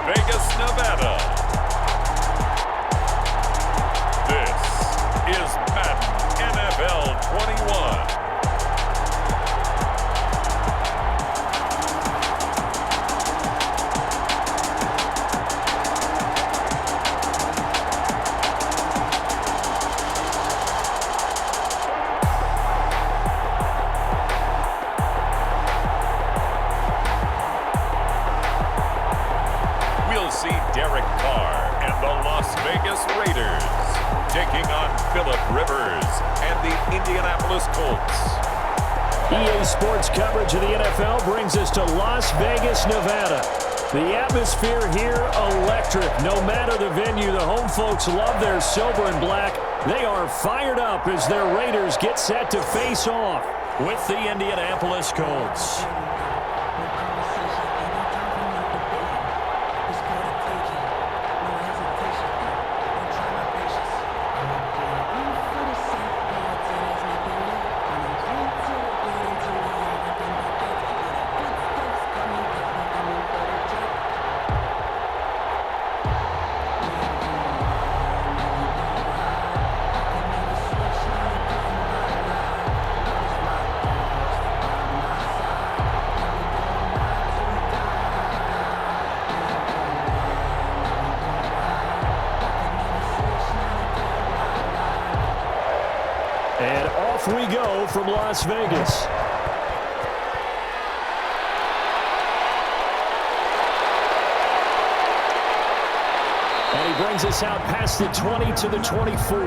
Vegas, Nevada. This is Madden NFL 21. See Derek Carr and the Las Vegas Raiders taking on Phillip Rivers and the Indianapolis Colts. EA Sports coverage of the NFL brings us to Las Vegas, Nevada. The atmosphere here, electric. No matter the venue, the home folks love their silver and black. They are fired up as their Raiders get set to face off with the Indianapolis Colts. And off we go from Las Vegas. And he brings us out past the 20 to the 24.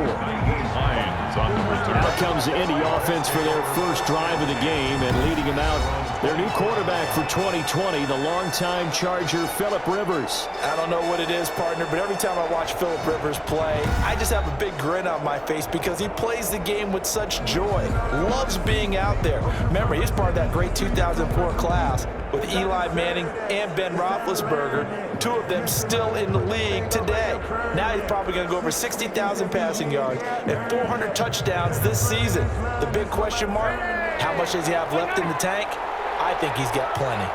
Out comes the Indy offense for their first drive of the game, and leading them out, their new quarterback for 2020, the longtime Charger, Phillip Rivers. I don't know what it is, partner, but every time I watch Phillip Rivers play, I just have a big grin on my face because he plays the game with such joy, loves being out there. Remember, he's part of that great 2004 class with Eli Manning and Ben Roethlisberger, two of them still in the league today. Now he's probably going to go over 60,000 passing yards and 400 touchdowns this season. The big question mark, how much does he have left in the tank? I think he's got plenty.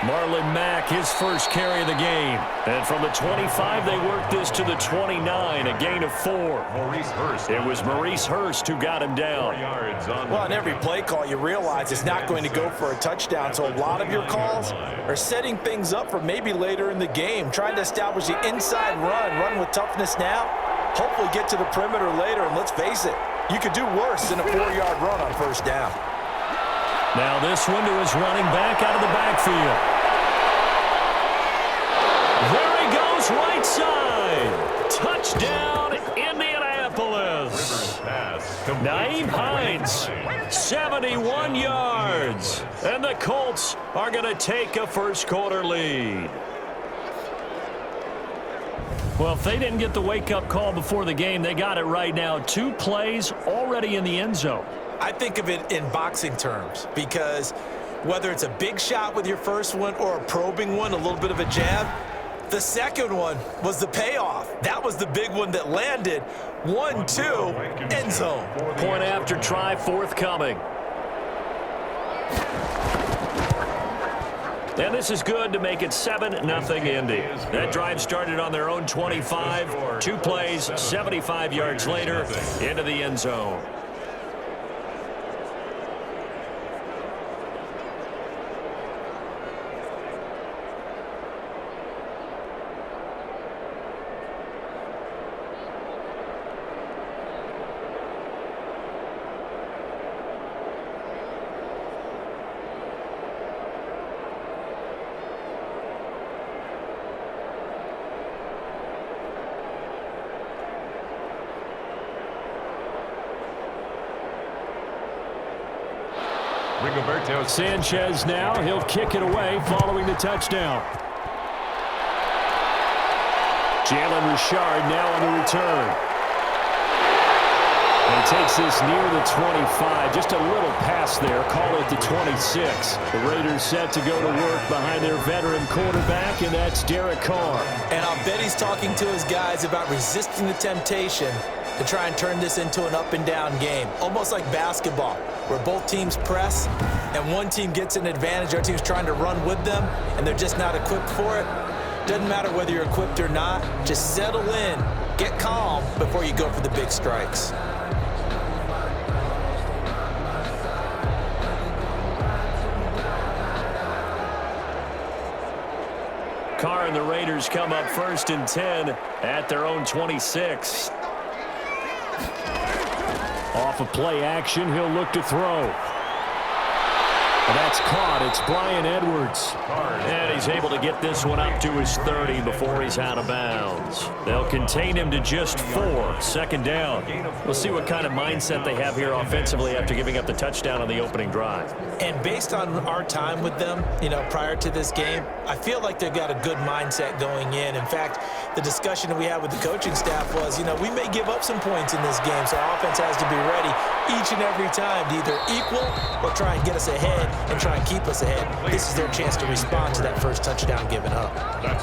Marlon Mack, his first carry of the game. And from the 25, they worked this to the 29, a gain of 4. It was Maurice Hurst who got him down. Well, on every play call, you realize it's not going to go for a touchdown, so a lot of your calls are setting things up for maybe later in the game, trying to establish the inside run with toughness now, hopefully get to the perimeter later, and let's face it, you could do worse than a 4-yard run on first down. Now this one to his running back out of the backfield. There he goes, right side. Touchdown, Indianapolis. Nyheim Hines, 71 yards. And the Colts are going to take a first-quarter lead. Well, if they didn't get the wake-up call before the game, they got it right now. 2 plays already in the end zone. I think of it in boxing terms because whether it's a big shot with your first one or a probing one, a little bit of a jab, the second one was the payoff. That was the big one that landed. 1-2, end zone. Point after try forthcoming. And this is good to make it 7-0 Indy. That drive started on their own 25. 2 plays, 75 yards later, into the end zone. Sanchez now, he'll kick it away following the touchdown. Jalen Richard now on the return. And takes this near the 25. Just a little pass there. Call it the 26. The Raiders set to go to work behind their veteran quarterback, and that's Derek Carr. And I'll bet he's talking to his guys about resisting the temptation to try and turn this into an up-and-down game, almost like basketball, where both teams press and one team gets an advantage, the other team's trying to run with them, and they're just not equipped for it. Doesn't matter whether you're equipped or not. Just settle in, get calm before you go for the big strikes. Carr and the Raiders come up 1st and 10 at their own 26. Off of play action, he'll look to throw. And that's caught. It's Bryan Edwards. And he's able to get this one up to his 30 before he's out of bounds. They'll contain him to just 4. 2nd down. We'll see what kind of mindset they have here offensively after giving up the touchdown on the opening drive. And based on our time with them, prior to this game, I feel like they've got a good mindset going in. In fact, the discussion that we had with the coaching staff was, we may give up some points in this game, so our offense has to be ready each and every time to either equal or try and get us ahead and try and keep us ahead. This is their chance to respond to that first touchdown given up.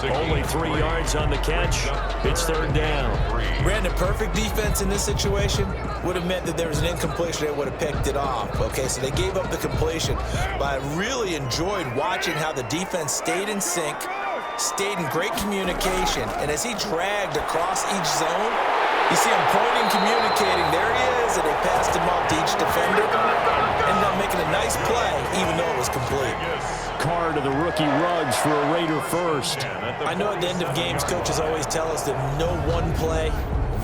Only 3 yards on the catch. It's 3rd down. Brandon, perfect defense in this situation would have meant that there was an incompletion. They would have picked it off. Okay, so they gave up the completion. But I really enjoyed watching how the defense stayed in sync, stayed in great communication. And as he dragged across each zone, you see him pointing, communicating. There he is, and they passed him off to each defender. Ended up making a nice play, even though it was complete. Carr to the rookie Ruggs for a Raider first. I know at the end of games, coaches always tell us that no one play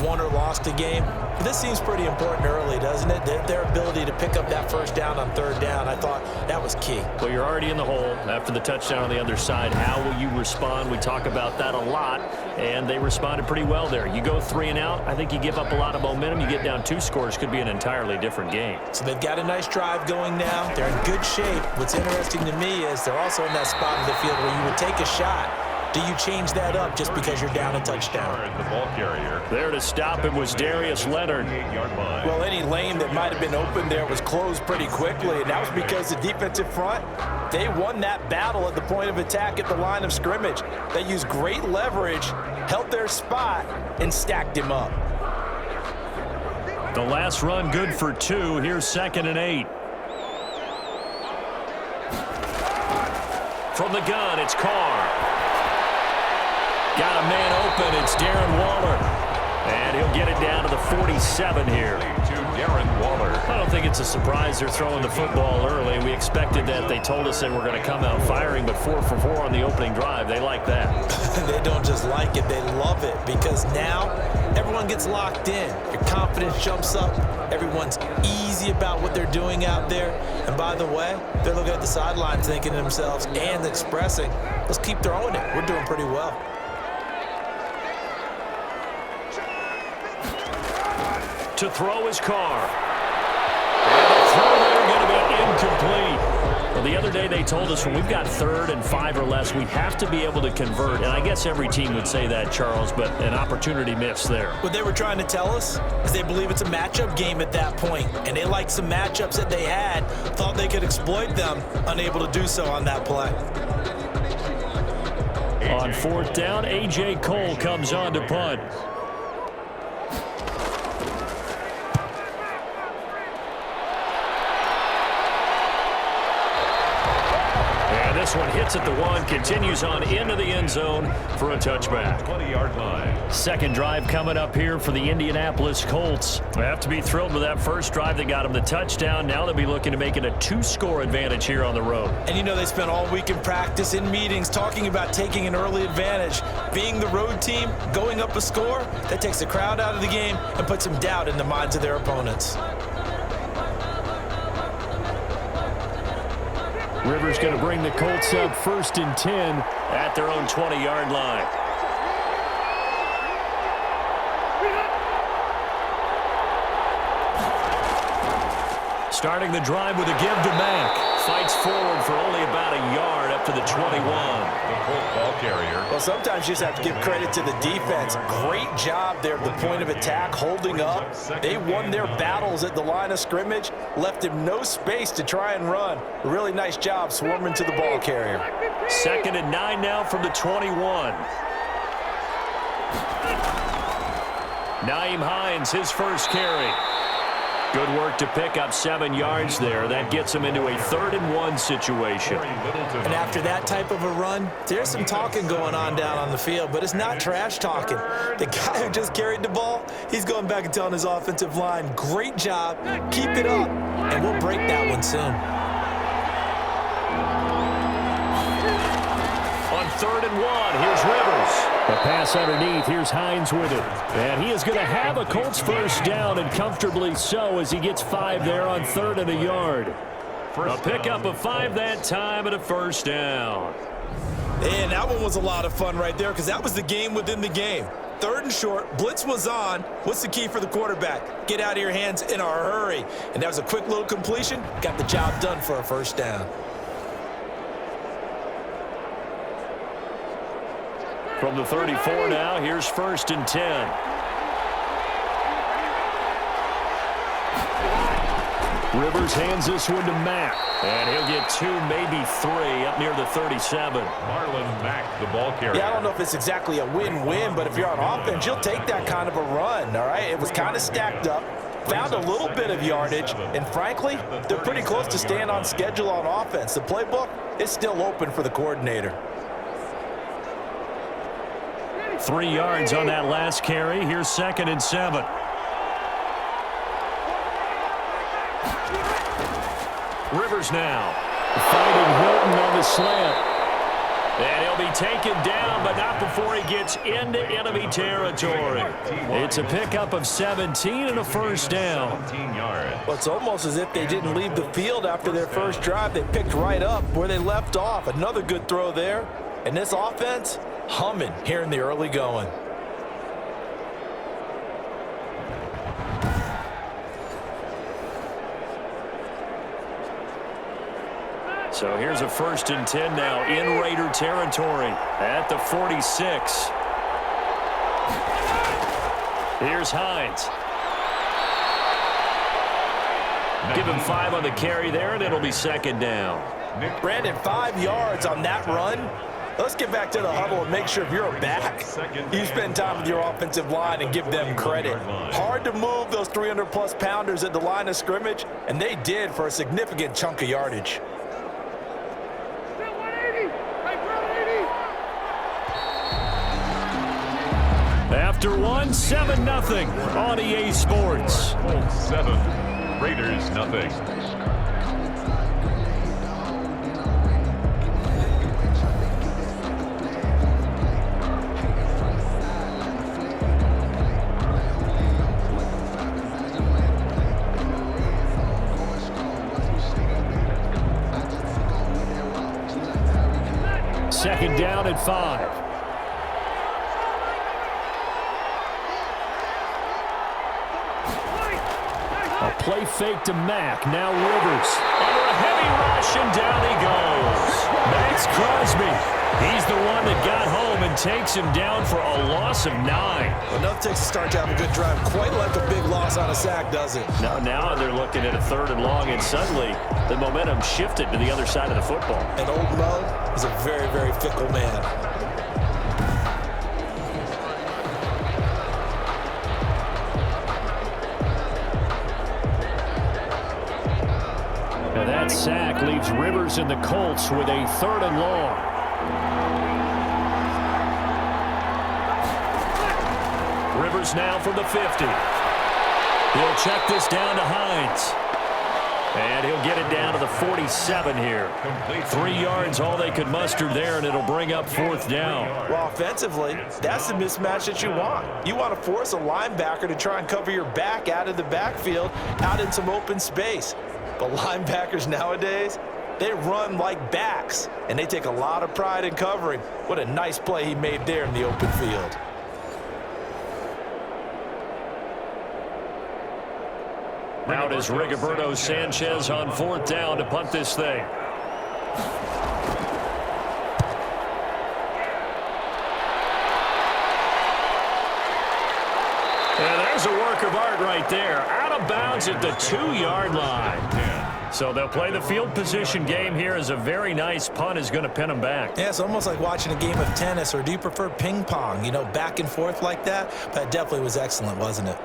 won or lost a game. But this seems pretty important early, doesn't it? Their ability to pick up that first down on 3rd down, I thought that was key. Well, you're already in the hole after the touchdown on the other side. How will you respond? We talk about that a lot, and they responded pretty well there. You go 3 and out, I think you give up a lot of momentum. You get down 2 scores, could be an entirely different game. So they've got a nice drive going now. They're in good shape. What's interesting to me is they're also in that spot of the field where you would take a shot. Do you change that up just because you're down a touchdown? The ball carrier. There to stop him was Darius Leonard. Well, any lane that might have been open there was closed pretty quickly, and that was because the defensive front, they won that battle at the point of attack at the line of scrimmage. They used great leverage, held their spot, and stacked him up. The last run good for 2. Here's 2nd and 8. From the gun, it's Carr. Got a man open. It's Darren Waller. And he'll get it down to the 47 here. To Darren Waller. I don't think it's a surprise they're throwing the football early. We expected that. They told us they were going to come out firing, but 4 for 4 on the opening drive. They like that. They don't just like it. They love it because now everyone gets locked in. Your confidence jumps up. Everyone's easy about what they're doing out there. And by the way, they're looking at the sideline thinking to themselves and expressing, let's keep throwing it. We're doing pretty well. To throw his Carr. And the throw there going to be incomplete. Well, the other day they told us when we've got 3rd and 5 or less, we have to be able to convert. And I guess every team would say that, Charles, but an opportunity missed there. What they were trying to tell us is they believe it's a matchup game at that point, and they liked some matchups that they had, thought they could exploit them, unable to do so on that play. On 4th down, A.J. Cole comes on to punt. This one hits at the 1, continues on into the end zone for a touchback. 20-yard line. 2nd drive coming up here for the Indianapolis Colts. They have to be thrilled with that first drive that got them the touchdown. Now they'll be looking to make it a 2-score advantage here on the road. And they spent all week in practice, in meetings, talking about taking an early advantage. Being the road team, going up a score, that takes the crowd out of the game and puts some doubt in the minds of their opponents. Rivers going to bring the Colts up 1st and 10 at their own 20-yard line. Starting the drive with a give to Mack. Fights forward for only about a yard up to the 21. The Colt ball carrier. Well, sometimes you just have to give credit to the defense. Great job there at the point of attack, holding up. They won their battles at the line of scrimmage, left him no space to try and run. A really nice job swarming to the ball carrier. 2nd and 9 now from the 21. Nyheim Hines, his first carry. Good work to pick up 7 yards there. That gets him into a 3rd-and-1 situation. And after that type of a run, there's some talking going on down on the field, but it's not trash talking. The guy who just carried the ball, he's going back and telling his offensive line, great job, keep it up, and we'll break that one soon. On 3rd-and-1, here's Rivers. The pass underneath, here's Hines with it. And he is going to have a Colts first down, and comfortably so, as he gets 5 there on 3rd and a yard. A pickup of 5 that time and a first down. And that one was a lot of fun right there because that was the game within the game. 3rd and short, blitz was on. What's the key for the quarterback? Get out of your hands in a hurry. And that was a quick little completion. Got the job done for a first down. From the 34 now, here's 1st and 10. Rivers hands this one to Mack. And he'll get 2, maybe 3 up near the 37. Marlon Mack, the ball carrier. Yeah, I don't know if it's exactly a win-win, but if you're on offense, you'll take that kind of a run, all right? It was kind of stacked up, found a little bit of yardage, and frankly, they're pretty close to staying on schedule on offense. The playbook is still open for the coordinator. 3 yards on that last carry. Here's 2nd and 7. Rivers now fighting Hilton on the slant. And he'll be taken down, but not before he gets into enemy territory. It's a pickup of 17 and a first down. Well, it's almost as if they didn't leave the field after their first drive. They picked right up where they left off. Another good throw there. And this offense, humming here in the early going. So here's a 1st and 10 now in Raider territory at the 46. Here's Hines. Give him 5 on the carry there, and it'll be 2nd down. Brandon, 5 yards on that run. Let's get back to the huddle and make sure if you're a back, you spend time with your offensive line and give them credit. Hard to move those 300-plus pounders at the line of scrimmage, and they did for a significant chunk of yardage. After 1, 7-0 on EA Sports. Colts 7, Raiders nothing. Second down at 5. A play fake to Mack. Now Rivers. Under a heavy rush, and down he goes. Max Crosby. He's the one that got home and takes him down for a loss of 9. Well, enough takes a start to have a good drive. Quite like a big loss on a sack, does it? Now they're looking at a 3rd and long, and suddenly the momentum shifted to the other side of the football. And old Mo is a very, very fickle man. And that sack leaves Rivers and the Colts with a 3rd and long. Rivers now from the 50. He'll check this down to Hines. And he'll get it down to the 47 here. 3 yards, all they could muster there, and it'll bring up 4th down. Well, offensively, that's the mismatch that you want. You want to force a linebacker to try and cover your back out of the backfield, out in some open space. But linebackers nowadays, they run like backs, and they take a lot of pride in covering. What a nice play he made there in the open field. Out is Rigoberto Sanchez on 4th down to punt this thing. And there's a work of art right there. Out of bounds at the 2-yard line. So they'll play the field position game here as a very nice punt is going to pin them back. Yeah, it's almost like watching a game of tennis, or do you prefer ping pong? You know, back and forth like that? That definitely was excellent, wasn't it?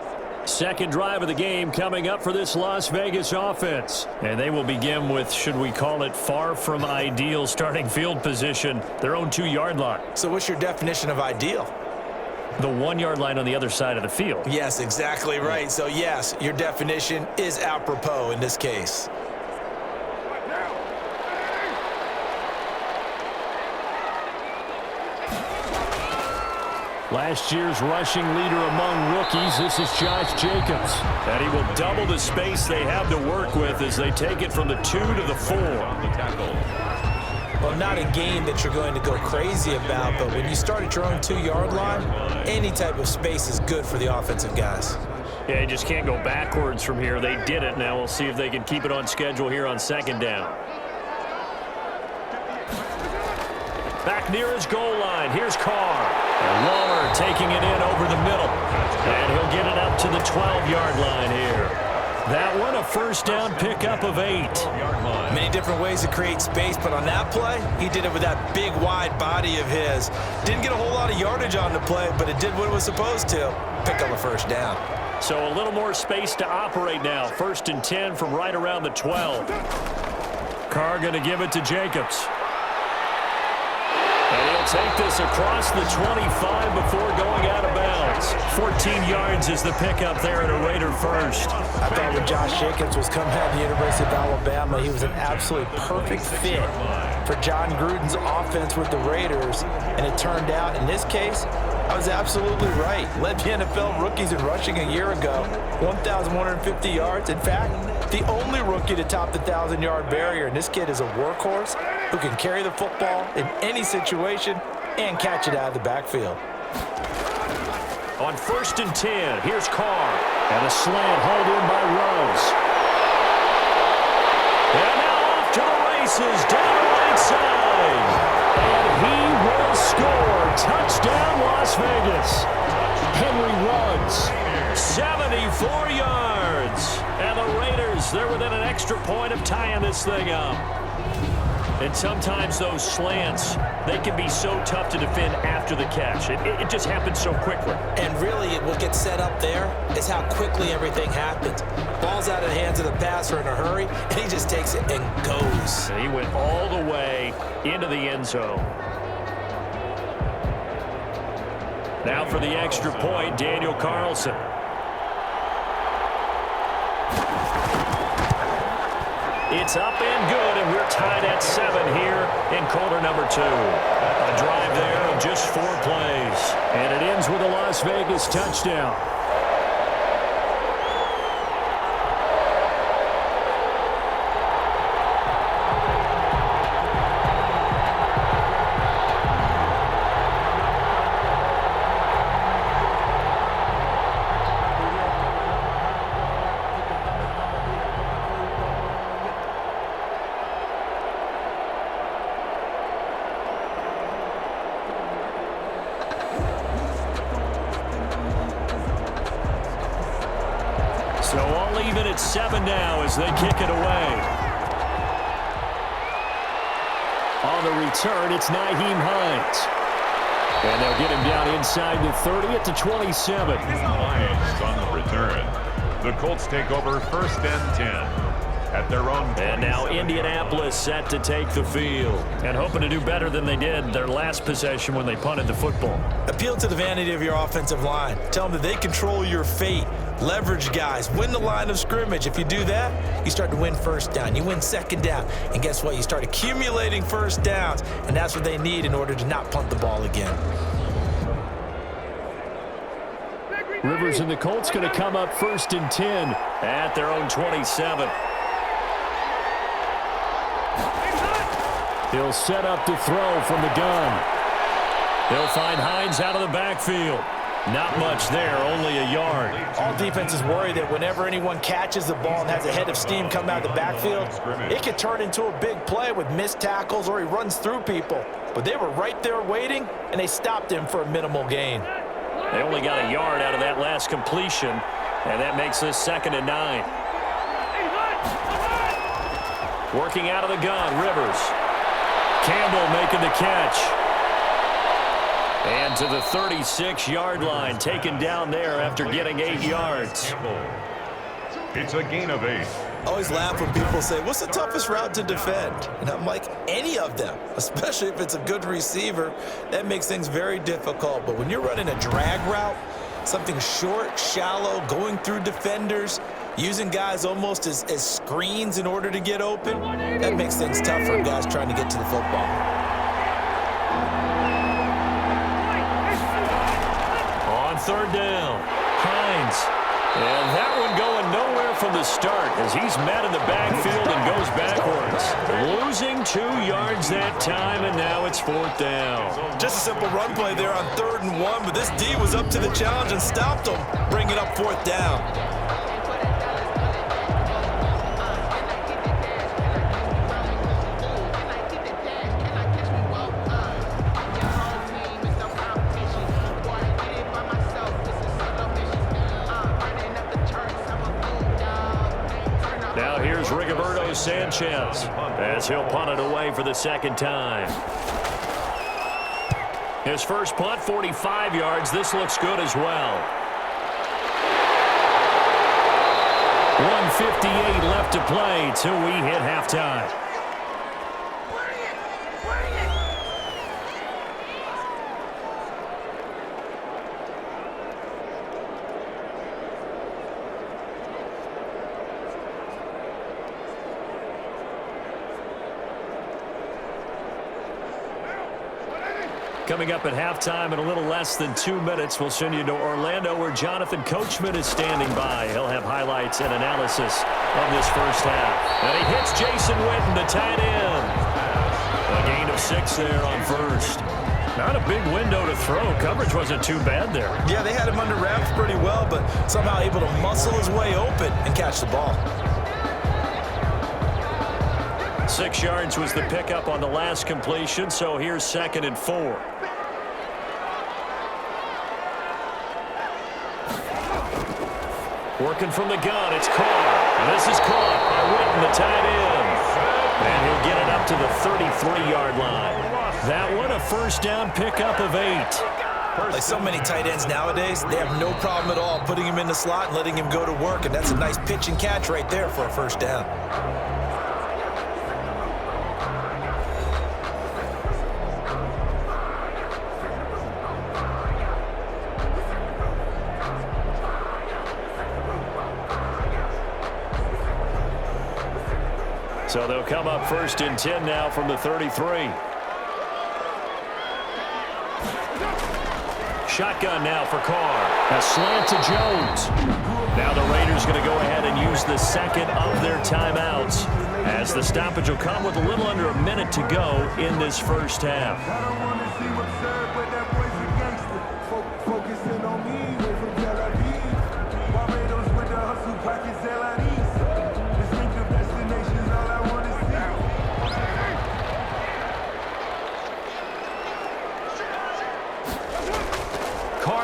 Second drive of the game coming up for this Las Vegas offense. And they will begin with, should we call it, far from ideal starting field position, their own 2-yard line. So what's your definition of ideal? The 1-yard line on the other side of the field. Yes, exactly right. So yes, your definition is apropos in this case. Last year's rushing leader among rookies, this is Josh Jacobs. And he will double the space they have to work with as they take it from the 2 to the 4. Well, not a game that you're going to go crazy about, but when you start at your own 2-yard line, any type of space is good for the offensive guys. Yeah, you just can't go backwards from here. They did it. Now we'll see if they can keep it on schedule here on second down. Back near his goal line. Here's Carr. And Waller taking it in over the middle. And he'll get it up to the 12-yard line here. That one, a first down pickup of 8. Many different ways to create space, but on that play, he did it with that big, wide body of his. Didn't get a whole lot of yardage on the play, but it did what it was supposed to. Pick up a first down. So a little more space to operate now. 1st and 10 from right around the 12. Carr going to give it to Jacobs. And he'll take this across the 25 before going out of bounds. 14 yards is the pickup there at a Raider first. I thought when Josh Jacobs was coming out of the University of Alabama, he was an absolutely perfect fit for John Gruden's offense with the Raiders. And it turned out, in this case, I was absolutely right. Led the NFL rookies in rushing a year ago, 1,150 yards. In fact, the only rookie to top the 1,000-yard barrier. And this kid is a workhorse who can carry the football in any situation and catch it out of the backfield. On 1st and 10, here's Carr. And a slant hauled in by Rose. And now off to the races down the right side. And he will score. Touchdown, Las Vegas. Henry runs 74 yards. And the Raiders, they're within an extra point of tying this thing up. And sometimes those slants, they can be so tough to defend after the catch. It just happens so quickly. And really, what gets set up there is how quickly everything happens. Ball's out of the hands of the passer in a hurry, and he just takes it and goes. And he went all the way into the end zone. Now for the extra point, Daniel Carlson. It's up and good, and we're tied at 7 here in quarter number 2. A drive there of just 4 plays. And it ends with a Las Vegas touchdown. So all even at 7 now as they kick it away. On the return, it's Nyheim Hines. And they'll get him down inside the 30 at the 27. Hines on the return. The Colts take over 1st and 10 at their own. And now Indianapolis set to take the field and hoping to do better than they did their last possession when they punted the football. Appeal to the vanity of your offensive line. Tell them that they control your fate. Leverage guys. Win the line of scrimmage. If you do that, you start to win first down. You win second down. And guess what? You start accumulating first downs. And that's what they need in order to not punt the ball again. Rivers and the Colts going to come up 1st and 10 at their own 27. He'll set up to throw from the gun. They'll find Hines out of the backfield. Not much there, only a yard. All defenses worry that whenever anyone catches the ball and has a head of steam come out of the backfield, it could turn into a big play with missed tackles or he runs through people. But they were right there waiting, and they stopped him for a minimal gain. They only got a yard out of that last completion, and that makes this 2nd and 9. Working out of the gun, Rivers. Campbell making the catch. And to the 36-yard line, taken down there after getting 8 yards. It's a gain of 8. I always laugh when people say, what's the toughest route to defend? And I'm like, any of them, especially if it's a good receiver. That makes things very difficult. But when you're running a drag route, something short, shallow, going through defenders, using guys almost as screens in order to get open, that makes things tough for guys trying to get to the football. On third down, Hines. And that one going nowhere from the start as he's met in the backfield and goes backwards. Losing 2 yards that time, and now it's 4th down. Just a simple run play there on 3rd and 1, but this D was up to the challenge and stopped him, bringing up 4th down. Sanchez as he'll punt it away for the 2nd time. His first punt, 45 yards. This looks good as well. 1:58 left to play till we hit halftime. Coming up at halftime in a little less than 2 minutes, we'll send you to Orlando where Jonathan Coachman is standing by. He'll have highlights and analysis of this first half. And he hits Jason Witten, the tight end. A gain of 6 there on first. Not a big window to throw. Coverage wasn't too bad there. Yeah, they had him under wraps pretty well, but somehow able to muscle his way open and catch the ball. 6 yards was the pickup on the last completion, so here's 2nd and 4. Working from the gun, it's caught. And this is caught by Witten, the tight end. And he'll get it up to the 33-yard line. That one, a first down pickup of 8. Like so many tight ends nowadays, they have no problem at all putting him in the slot and letting him go to work, and that's a nice pitch and catch right there for a first down. So they'll come up 1st and 10 now from the 33. Shotgun now for Carr. A slant to Jones. Now the Raiders going to go ahead and use the 2nd of their timeouts as the stoppage will come with a little under a minute to go in this first half.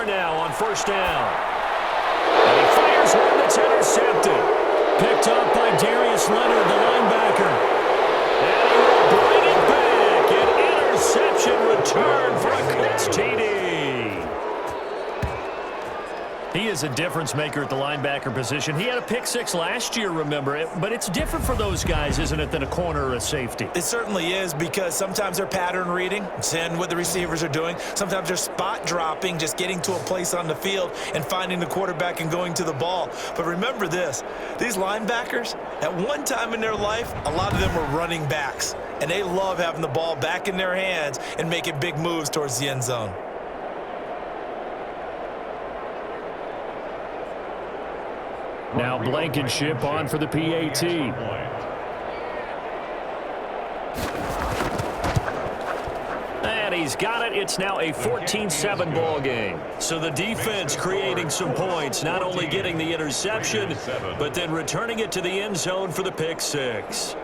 Now on first down. And he fires one that's intercepted. Picked up by Darius Leonard, the linebacker. And he will bring it back. An interception return for a Colts TD. He is a difference maker at the linebacker position. He had a pick 6 last year, remember it. But it's different for those guys, isn't it, than a corner or a safety? It certainly is, because sometimes they're pattern reading, seeing what the receivers are doing. Sometimes they're spot dropping, just getting to a place on the field and finding the quarterback and going to the ball. But remember this, these linebackers, at one time in their life, a lot of them were running backs. And they love having the ball back in their hands and making big moves towards the end zone. Now Blankenship on for the PAT. And he's got it. It's now a 14-7 ball game. So the defense creating some points, not only getting the interception, but then returning it to the end zone for the pick 6.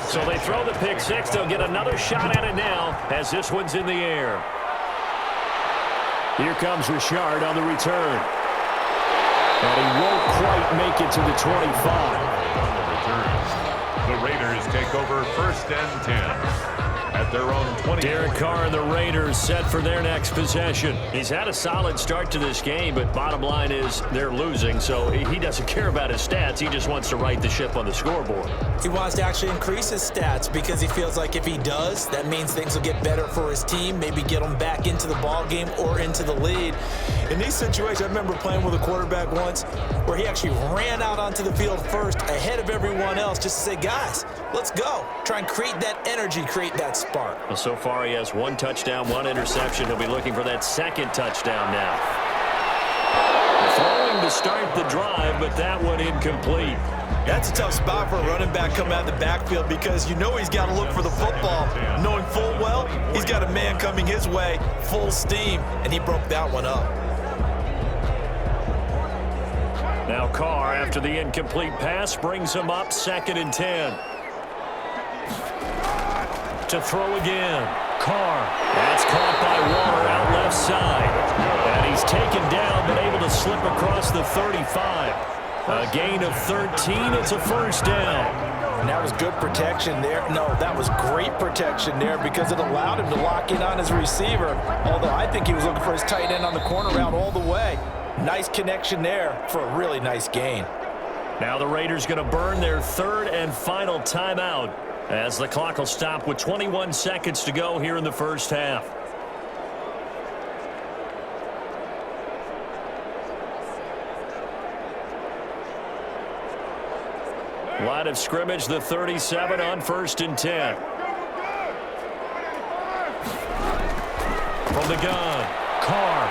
So they throw the pick six. They'll get another shot at it now as this one's in the air. Here comes Richard on the return. And he won't quite make it to the 25. The Raiders take over 1st and 10. At their own 20. Derek Carr and the Raiders set for their next possession. He's had a solid start to this game, but bottom line is they're losing, so he doesn't care about his stats. He just wants to right the ship on the scoreboard. He wants to actually increase his stats because he feels like if he does, that means things will get better for his team, maybe get them back into the ball game or into the lead. In these situations, I remember playing with a quarterback once where he actually ran out onto the field first ahead of everyone else just to say, guys, let's go. Try and create that energy, create that spark. Well, so far he has 1 touchdown, 1 interception. He'll be looking for that 2nd touchdown now. Throwing to start the drive, but that one incomplete. That's a tough spot for a running back coming out of the backfield because you know he's got to look for the football. Knowing full well, he's got a man coming his way, full steam, and he broke that one up. Now Carr, after the incomplete pass, brings him up 2nd and 10. To throw again. Carr. That's caught by Waller out left side. And he's taken down, but able to slip across the 35. A gain of 13. It's a 1st down. And that was good protection there. No, that was great protection there because it allowed him to lock in on his receiver. Although I think he was looking for his tight end on the corner route all the way. Nice connection there for a really nice gain. Now the Raiders going to burn their 3rd and final timeout as the clock will stop with 21 seconds to go here in the 1st half. Line of scrimmage, the 37 on 1st and 10. From the gun, Carr.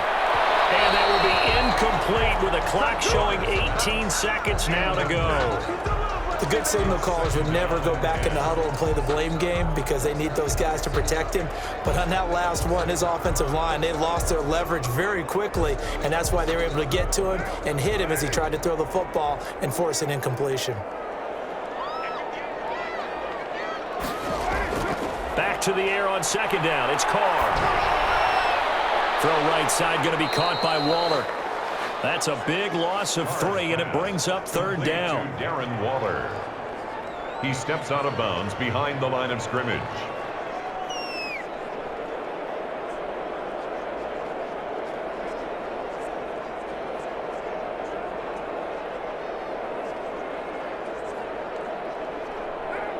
And that will be incomplete with a clock showing 18 seconds now to go. The good signal callers would never go back in the huddle and play the blame game because they need those guys to protect him. But on that last one, his offensive line, they lost their leverage very quickly, and that's why they were able to get to him and hit him as he tried to throw the football and force an incompletion. Back to the air on 2nd down. It's Carr. Throw right side going to be caught by Waller. That's a big loss of 3, and it brings up 3rd down. Darren Waller. He steps out of bounds behind the line of scrimmage.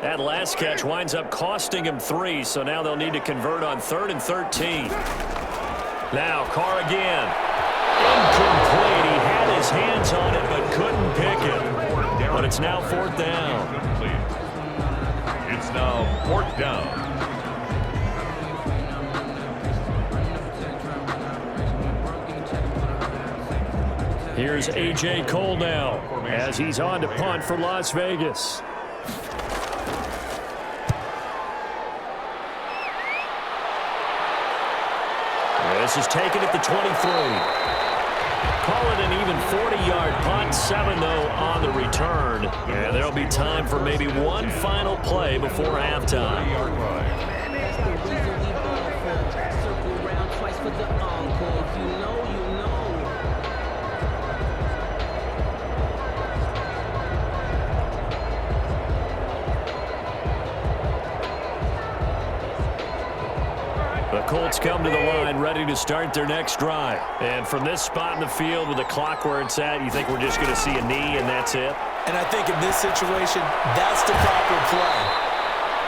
That last catch winds up costing him 3, so now they'll need to convert on 3rd and 13. Now Carr again. Incomplete. He had his hands on it but couldn't pick it. But it's now 4th down. It's now 4th down. Here's A.J. Cole now as he's on to punt for Las Vegas. This is taken at the 23. Call it an even 40-yard punt, 7 though on the return. And there'll be time for maybe one final play before halftime. The Colts come to the line ready to start their next drive. And from this spot in the field with the clock where it's at, you think we're just going to see a knee and that's it? And I think in this situation, that's the proper play.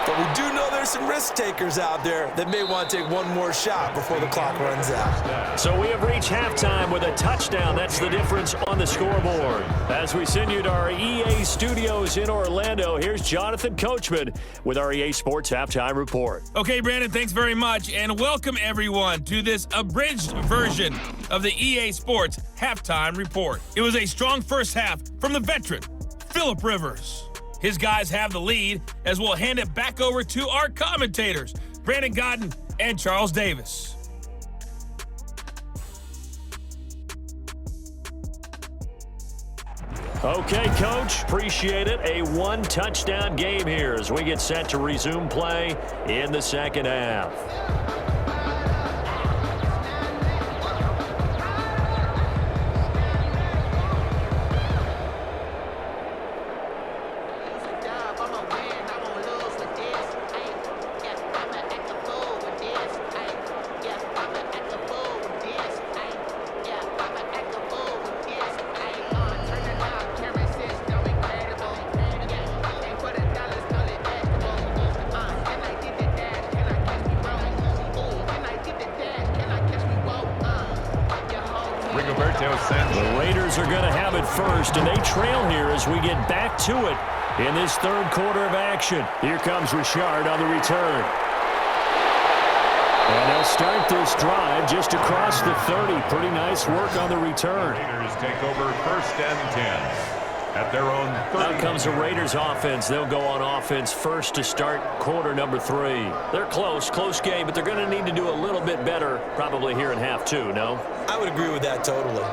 But we do know there's some risk takers out there that may want to take one more shot before the clock runs out. So we have reached halftime with a touchdown. That's the difference on the scoreboard. As we send you to our EA studios in Orlando, here's Jonathan Coachman with our EA Sports Halftime Report. Okay, Brandon, thanks very much, and welcome everyone to this abridged version of the EA Sports Halftime Report. It was a strong first half from the veteran, Phillip Rivers. His guys have the lead as we'll hand it back over to our commentators, Brandon Godden and Charles Davis. Okay, Coach, appreciate it. A one-touchdown game here as we get set to resume play in the second half. The Raiders are going to have it first, and they trail here as we get back to it in this third quarter of action. Here comes Richard on the return. And they'll start this drive just across the 30. Pretty nice work on the return. Raiders take over first and 10. At their own 30. Now comes the Raiders offense. They'll go on offense first to start quarter number 3. They're close game, but they're going to need to do a little bit better probably here in half 2, no? I would agree with that totally.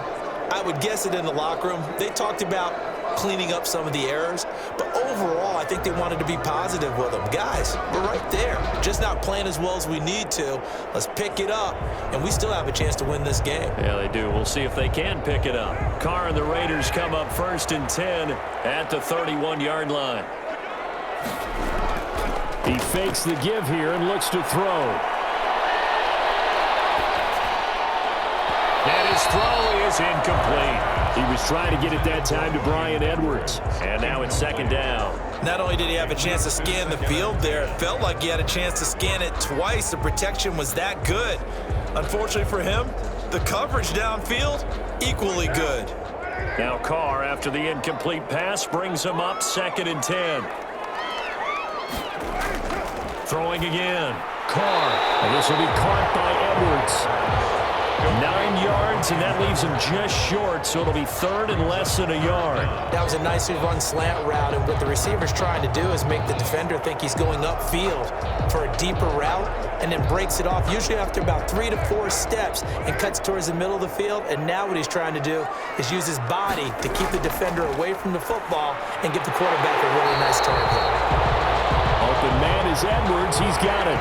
I would guess it in the locker room. They talked about cleaning up some of the errors, but overall, I think they wanted to be positive with them. Guys, we're right there. Just not playing as well as we need to. Let's pick it up, and we still have a chance to win this game. Yeah, they do. We'll see if they can pick it up. Carr and the Raiders come up first and 10 at the 31-yard line. He fakes the give here and looks to throw. And his throw is incomplete. He was trying to get it that time to Bryan Edwards. And now it's second down. Not only did he have a chance to scan the field there, it felt like he had a chance to scan it twice. The protection was that good. Unfortunately for him, the coverage downfield, equally good. Now Carr, after the incomplete pass, brings him up second and 10. Throwing again. Carr. And this will be caught by Edwards. 9 yards, and that leaves him just short, so it'll be third and less than a yard. That was a nicely run slant route, and what the receiver's trying to do is make the defender think he's going upfield for a deeper route, and then breaks it off, usually after about 3 to 4 steps, and cuts towards the middle of the field. And now what he's trying to do is use his body to keep the defender away from the football and give the quarterback a really nice target. Open man is Edwards. He's got it.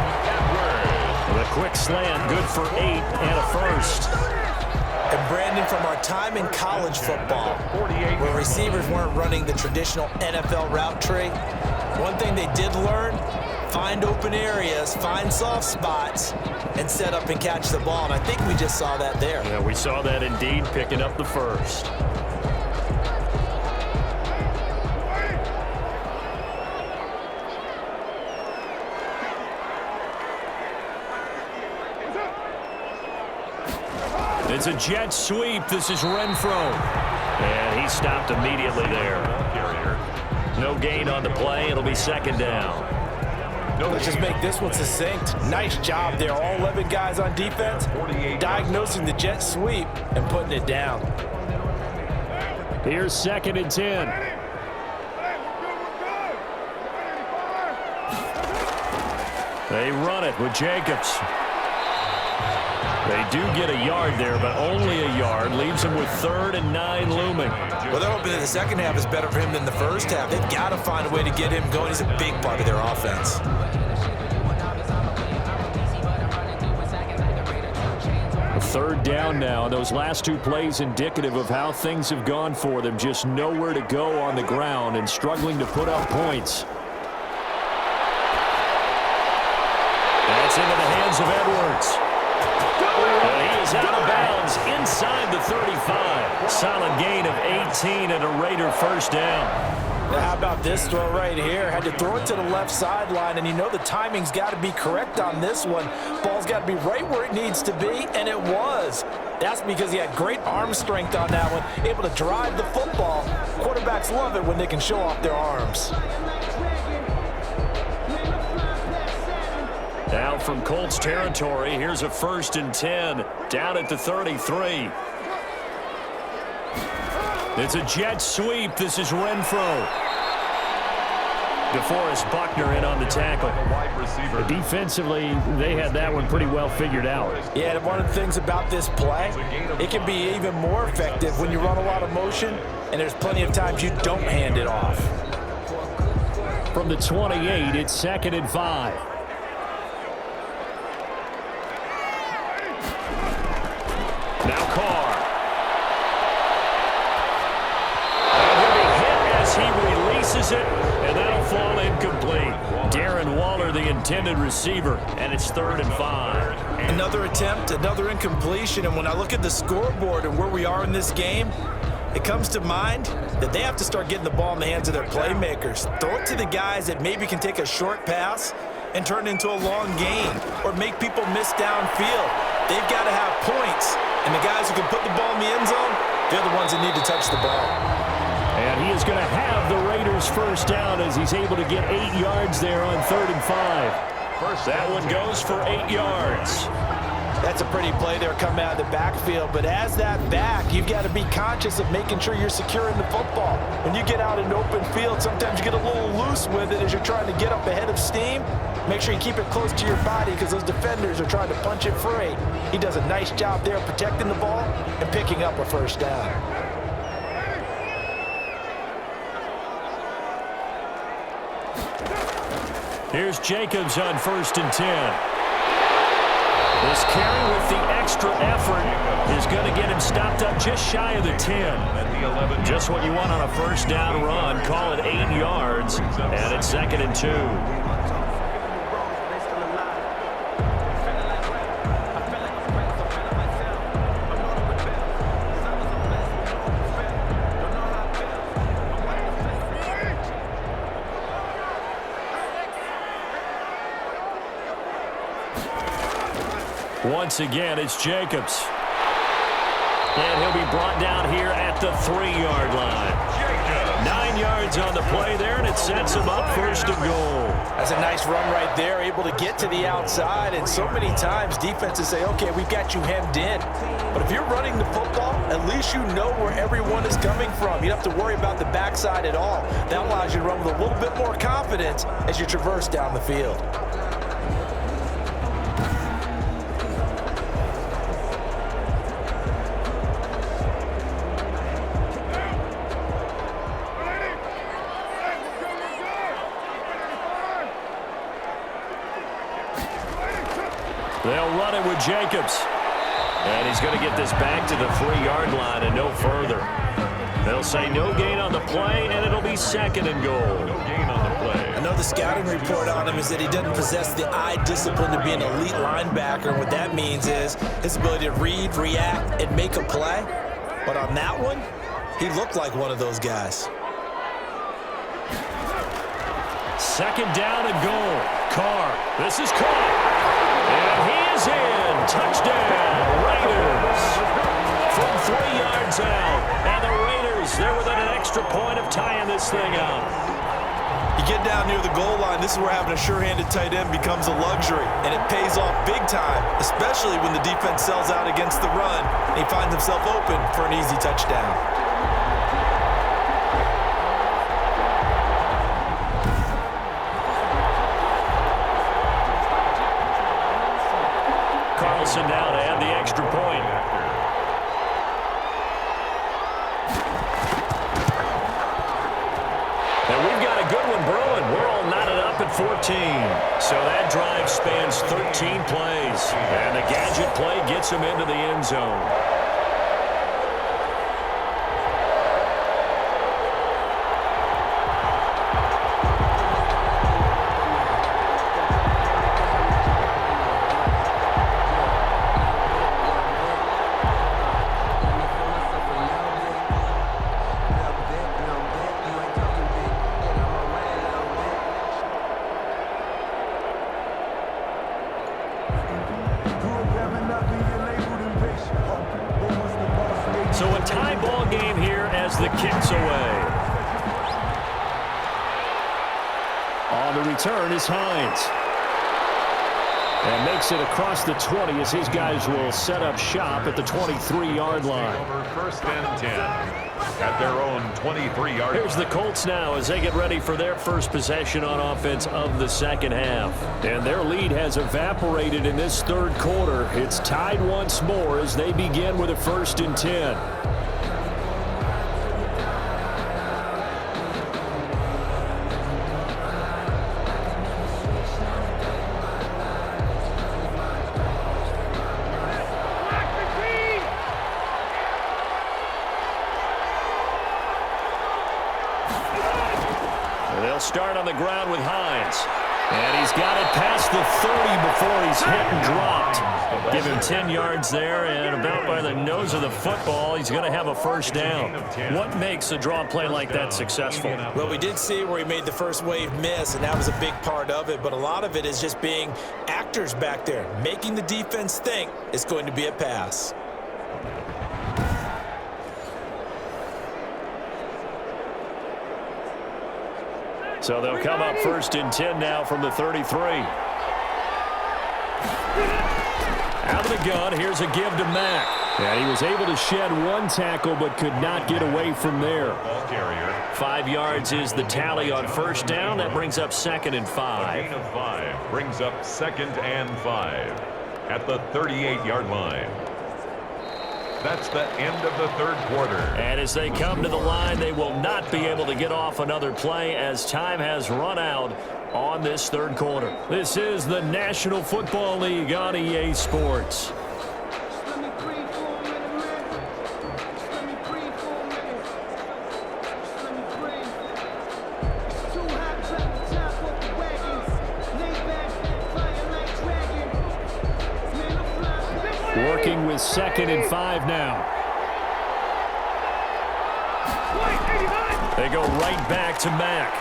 With a quick slant, good for 8 and a first. And Brandon, from our time in college football, where receivers weren't running the traditional NFL route tree, one thing they did learn, find open areas, find soft spots, and set up and catch the ball. And I think we just saw that there. Yeah, we saw that indeed, picking up the first. It's a jet sweep. This is Renfro. And he stopped immediately there. No gain on the play. It'll be second down. Let's just make this one succinct. Nice job there. All 11 guys on defense diagnosing the jet sweep and putting it down. Here's second and 10. They run it with Jacobs. They do get a yard there, but only a yard. Leaves him with 3rd and 9 looming. Well, they're hoping that the second half is better for him than the first half. They've got to find a way to get him going. He's a big part of their offense. A 3rd down now. Those last 2 plays indicative of how things have gone for them. Just nowhere to go on the ground and struggling to put up points. That's into the hands of Edwards. He is out of bounds inside the 35. Solid gain of 18 and a Raider first down. Now, how about this throw right here? Had to throw it to the left sideline, and you know the timing's got to be correct on this one. Ball's got to be right where it needs to be, and it was. That's because he had great arm strength on that one, able to drive the football. Quarterbacks love it when they can show off their arms. Now from Colts territory, here's a 1st and 10 down at the 33. It's a jet sweep. This is Renfro. DeForest Buckner in on the tackle. Defensively, they had that one pretty well figured out. Yeah, and one of the things about this play, it can be even more effective when you run a lot of motion, and there's plenty of times you don't hand it off. From the 28, it's 2nd and 5. Now Carr. And he'll be hit as he releases it, and that'll fall incomplete. Darren Waller, the intended receiver, and it's 3rd and 5. Another attempt, another incompletion, and when I look at the scoreboard and where we are in this game, it comes to mind that they have to start getting the ball in the hands of their playmakers. Throw it to the guys that maybe can take a short pass and turn it into a long gain or make people miss downfield. They've got to have points, and the guys who can put the ball in the end zone, they're the ones that need to touch the ball. And he is going to have the Raiders first down as he's able to get 8 yards there on 3rd and 5. That one goes for 8 yards. That's a pretty play there coming out of the backfield, but as that back, you've got to be conscious of making sure you're securing the football. When you get out in open field, sometimes you get a little loose with it as you're trying to get up ahead of steam. Make sure you keep it close to your body because those defenders are trying to punch it free. He does a nice job there protecting the ball and picking up a first down. Here's Jacobs on 1st and 10. This carry with the extra effort is going to get him stopped up just shy of the 10. Just what you want on a first down run. Call it 8 yards, and it's 2nd and 2. Once again, it's Jacobs. And he'll be brought down here at the 3-yard line. 9 yards on the play there, and it sets him up 1st and goal. That's a nice run right there, able to get to the outside. And so many times defenses say, okay, we've got you hemmed in. But if you're running the football, at least you know where everyone is coming from. You don't have to worry about the backside at all. That allows you to run with a little bit more confidence as you traverse down the field. They'll run it with Jacobs. And he's going to get this back to the 3-yard line and no further. They'll say no gain on the play, and it'll be 2nd and goal. No gain on the play. I know the scouting report on him is that he doesn't possess the eye discipline to be an elite linebacker. And what that means is his ability to read, react, and make a play. But on that one, he looked like one of those guys. 2nd down and goal. Carr. This is Carr. And he is in. Touchdown, Raiders. From 3 yards out. And the Raiders, they're within an extra point of tying this thing up. You get down near the goal line, this is where having a sure-handed tight end becomes a luxury. And it pays off big time, especially when the defense sells out against the run. And he finds himself open for an easy touchdown. Now to add the extra point. And we've got a good one brewing. We're all knotted up at 14. So that drive spans 13 plays. And the gadget play gets him into the end zone. So a tie ball game here as the kick's away. On the return is Hines. And makes it across the 20 as his guys will set up shop at the 23-yard line. Over 1st and 10 at their own 23-yard line. Here's the Colts now as they get ready for their first possession on offense of the second half. And their lead has evaporated in this third quarter. It's tied once more as they begin with a 1st and 10. They'll start on the ground with Hines. And he's got it past the 30 before he's hit and dropped. Give him 10 yards there, and about by the nose of the football, he's going to have a 1st down. What makes a draw play like that successful? Well, we did see where he made the first wave miss, and that was a big part of it. But a lot of it is just being actors back there, making the defense think it's going to be a pass. So they'll come up 1st and 10 now from the 33. Out of the gun, here's a give to Mack. And he was able to shed one tackle but could not get away from there. 5 yards is the tally on 1st down. That brings up 2nd and 5. Gain of 5 brings up 2nd and 5 at the 38-yard line. That's the end of the third quarter. And as they come to the line, they will not be able to get off another play as time has run out on this third quarter. This is the National Football League on EA Sports. Working with 2nd and 5 now. They go right back to Mack.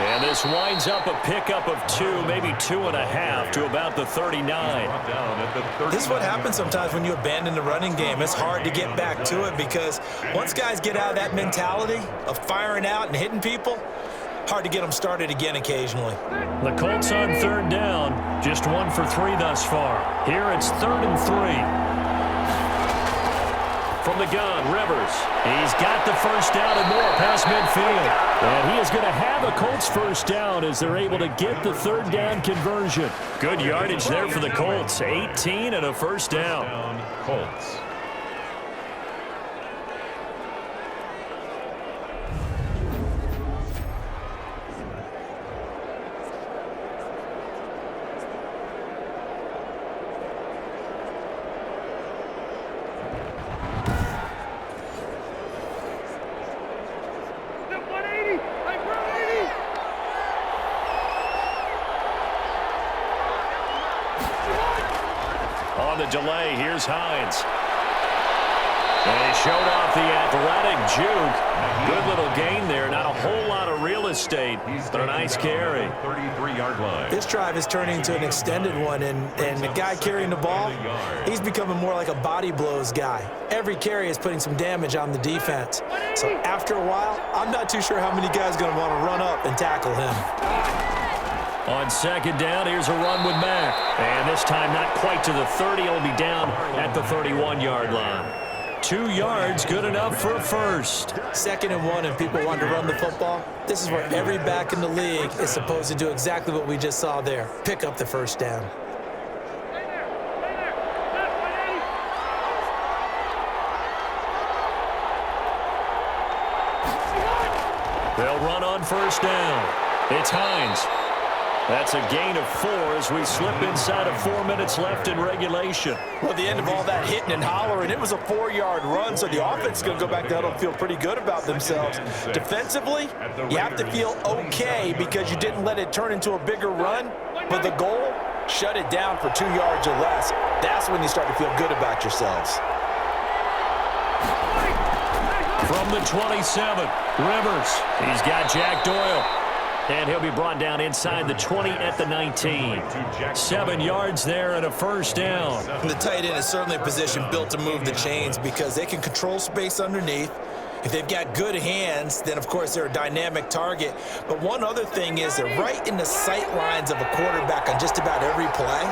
And this winds up a pickup of 2, maybe 2.5 to about the 39. This is what happens sometimes when you abandon the running game. It's hard to get back to it because once guys get out of that mentality of firing out and hitting people, hard to get them started again occasionally. The Colts on 3rd down, just 1 for 3 thus far. Here it's 3rd and 3. From the gun, Rivers. He's got the 1st down and more past midfield. And he is going to have a Colts 1st down as they're able to get the 3rd down conversion. Good yardage there for the Colts. 18 and a 1st down. Colts. On the delay, here's Hines. And he showed off the athletic juke. Good little gain there. Not a whole lot of real estate, but a nice carry. 33-yard line. This drive is turning into an extended one, and the guy carrying the ball, he's becoming more like a body blows guy. Every carry is putting some damage on the defense. So after a while, I'm not too sure how many guys are going to want to run up and tackle him. On 2nd down, here's a run with Mack. And this time not quite to the 30. He'll be down at the 31-yard line. 2 yards, good enough for a 1st. 2nd and 1, and people want to run the football. This is where every back in the league is supposed to do exactly what we just saw there. Pick up the 1st down. They'll run on 1st down. It's Hines. That's a gain of 4 as we slip inside of 4 minutes left in regulation. Well, at the end of all that hitting and hollering, it was a 4-yard run, so the offense is going to go back down and feel pretty good about themselves. Defensively, you have to feel okay because you didn't let it turn into a bigger run, but the goal, shut it down for 2 yards or less. That's when you start to feel good about yourselves. From the 27, Rivers. He's got Jack Doyle. And he'll be brought down inside the 20 at the 19. 7 yards there and a 1st down. And the tight end is certainly a position built to move the chains because they can control space underneath. If they've got good hands, then of course they're a dynamic target. But one other thing is they're right in the sight lines of a quarterback on just about every play.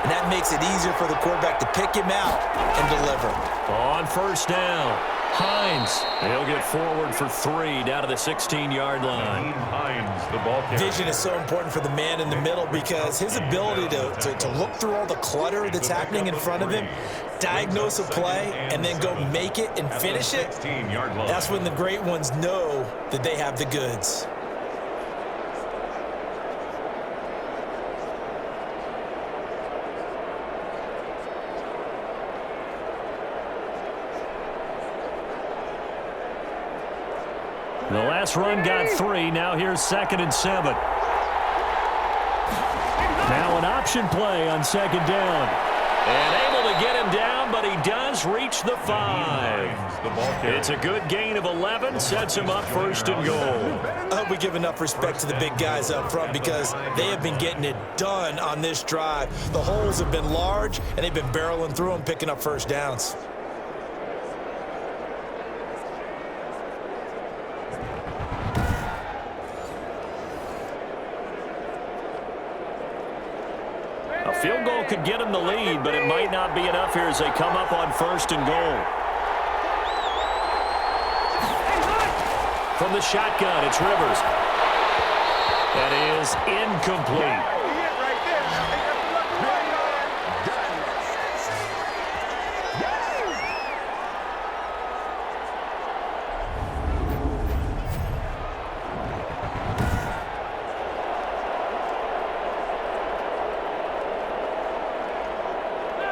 and that makes it easier for the quarterback to pick him out and deliver. On first down, Hines. He'll get forward for 3 down to the 16-yard line. Hines, the ball carrier. Vision is so important for the man in the middle because his ability to look through all the clutter that's happening in front of him, diagnose a play, and then go make it and finish it, that's when the great ones know that they have the goods. The last run got 3. Now here's 2nd and 7. Now an option play on 2nd down. And able to get him down, but he does reach the 5. It's a good gain of 11. Sets him up 1st and goal. I hope we give enough respect to the big guys up front because they have been getting it done on this drive. The holes have been large, and they've been barreling through them, picking up first downs. Field goal could get them the lead, but it might not be enough here as they come up on 1st and goal. From the shotgun, it's Rivers. That is incomplete.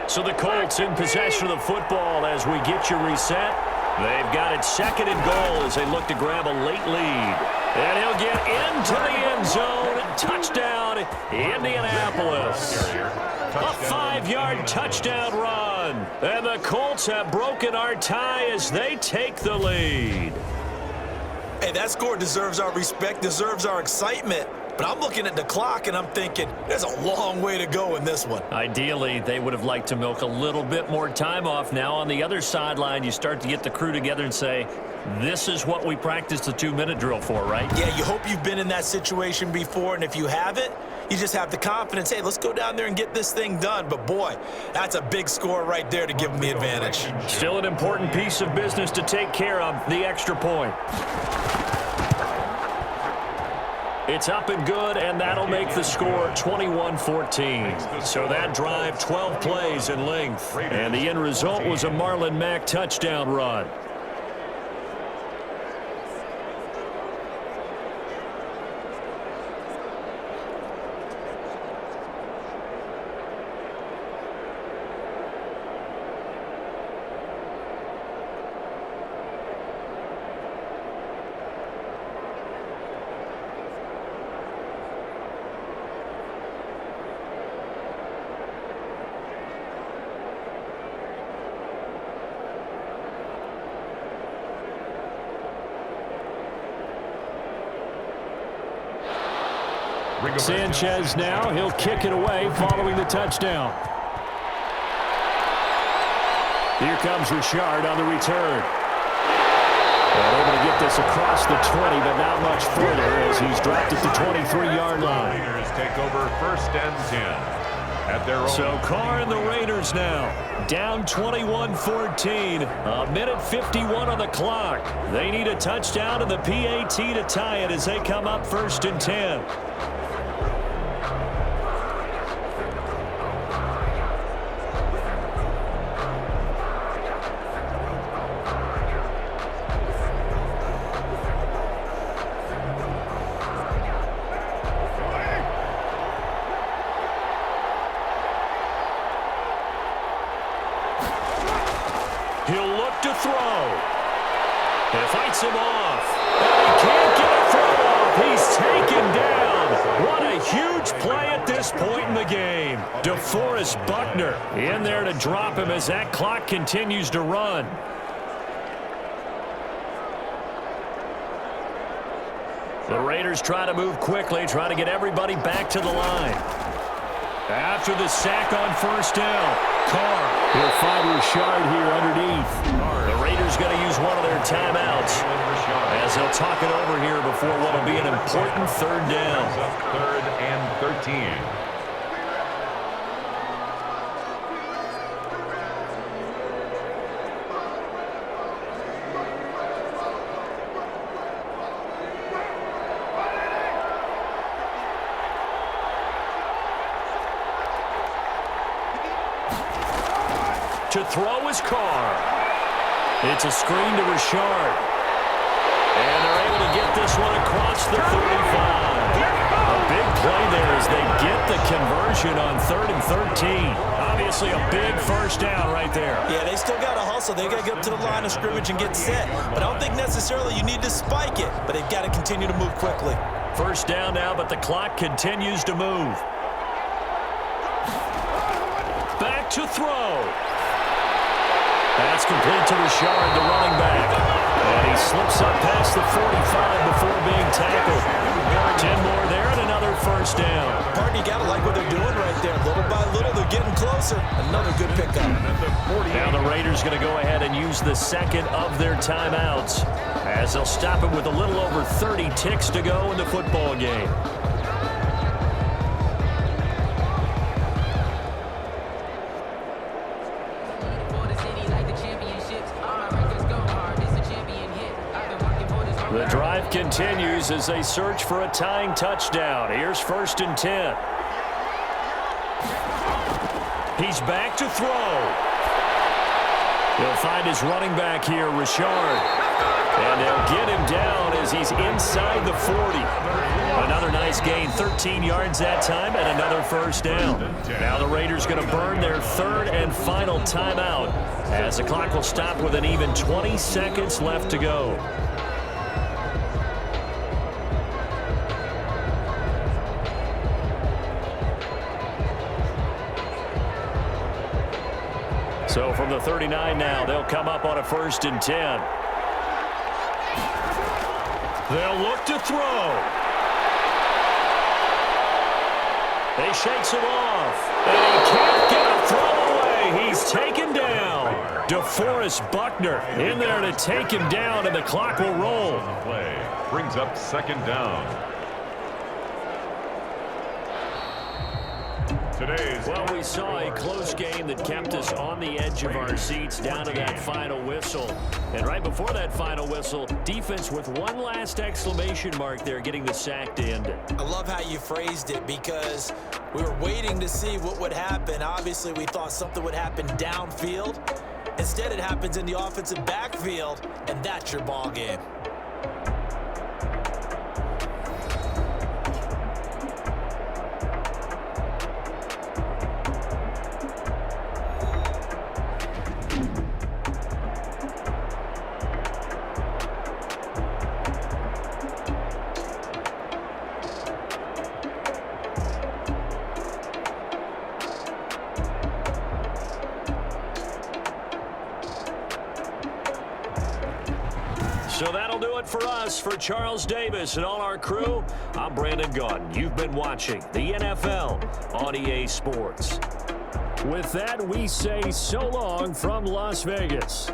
So the Colts in possession of the football as we get you reset. They've got it 2nd and goal as they look to grab a late lead. And he'll get into the end zone. Touchdown, Indianapolis. A 5-yard touchdown run. And the Colts have broken our tie as they take the lead. Hey, that score deserves our respect, deserves our excitement. But I'm looking at the clock, and I'm thinking, there's a long way to go in this one. Ideally, they would have liked to milk a little bit more time off. Now, on the other sideline, you start to get the crew together and say, this is what we practiced the 2-minute drill for, right? Yeah, you hope you've been in that situation before, and if you haven't, you just have the confidence, hey, let's go down there and get this thing done. But, boy, that's a big score right there to give them the advantage. Still an important piece of business to take care of, the extra point. It's up and good, and that'll make the score 21-14. So that drive, 12 plays in length. And the end result was a Marlon Mack touchdown run. Sanchez now, he'll kick it away following the touchdown. Here comes Richard on the return. And able to get this across the 20, but not much further as he's dropped at the 23-yard line. Raiders take over 1st and 10 at their own. So Carr and the Raiders now down 21-14. A minute 51 on the clock. They need a touchdown and the PAT to tie it as they come up 1st and 10. He'll look to throw. It fights him off. And he can't get a throw off. He's taken down. What a huge play at this point in the game. DeForest Buckner in there to drop him as that clock continues to run. The Raiders try to move quickly, try to get everybody back to the line. After the sack on 1st down, Carr will find Richard here underneath. The Raiders going to use one of their timeouts as they'll talk it over here before what will be an important 3rd down. 3rd and 13. To throw is Carr. It's a screen to Richard. And they're able to get this one across the 35. A big play there as they get the conversion on 3rd and 13. Obviously a big first down right there. Yeah, they still got to hustle. They got to get up to the line of scrimmage and get set. But I don't think necessarily you need to spike it, but they've got to continue to move quickly. First down now, but the clock continues to move. Back to throw. That's complete to Richard, the running back. And he slips up past the 45 before being tackled. 10 more there and another first down. Partner, you got to like what they're doing right there. Little by little, they're getting closer. Another good pickup. Now the Raiders going to go ahead and use the second of their timeouts as they'll stop it with a little over 30 ticks to go in the football game. The drive continues as they search for a tying touchdown. Here's 1st and 10. He's back to throw. He'll find his running back here, Richard. And they'll get him down as he's inside the 40. Another nice gain, 13 yards that time, and another first down. Now the Raiders going to burn their 3rd and final timeout as the clock will stop with an even 20 seconds left to go. So from the 39 now, they'll come up on a 1st and 10. They'll look to throw. He shakes it off. And he can't get a throw away. He's taken down. DeForest Buckner in there to take him down, and the clock will roll. Play brings up 2nd down. Well, we saw a close game that kept us on the edge of our seats down to that final whistle. And right before that final whistle, defense with one last exclamation mark there, getting the sack to end it. I love how you phrased it because we were waiting to see what would happen. Obviously, we thought something would happen downfield. Instead, it happens in the offensive backfield, and that's your ball game. So that'll do it for us. For Charles Davis and all our crew, I'm Brandon Gaudin. You've been watching the NFL on EA Sports. With that, we say so long from Las Vegas.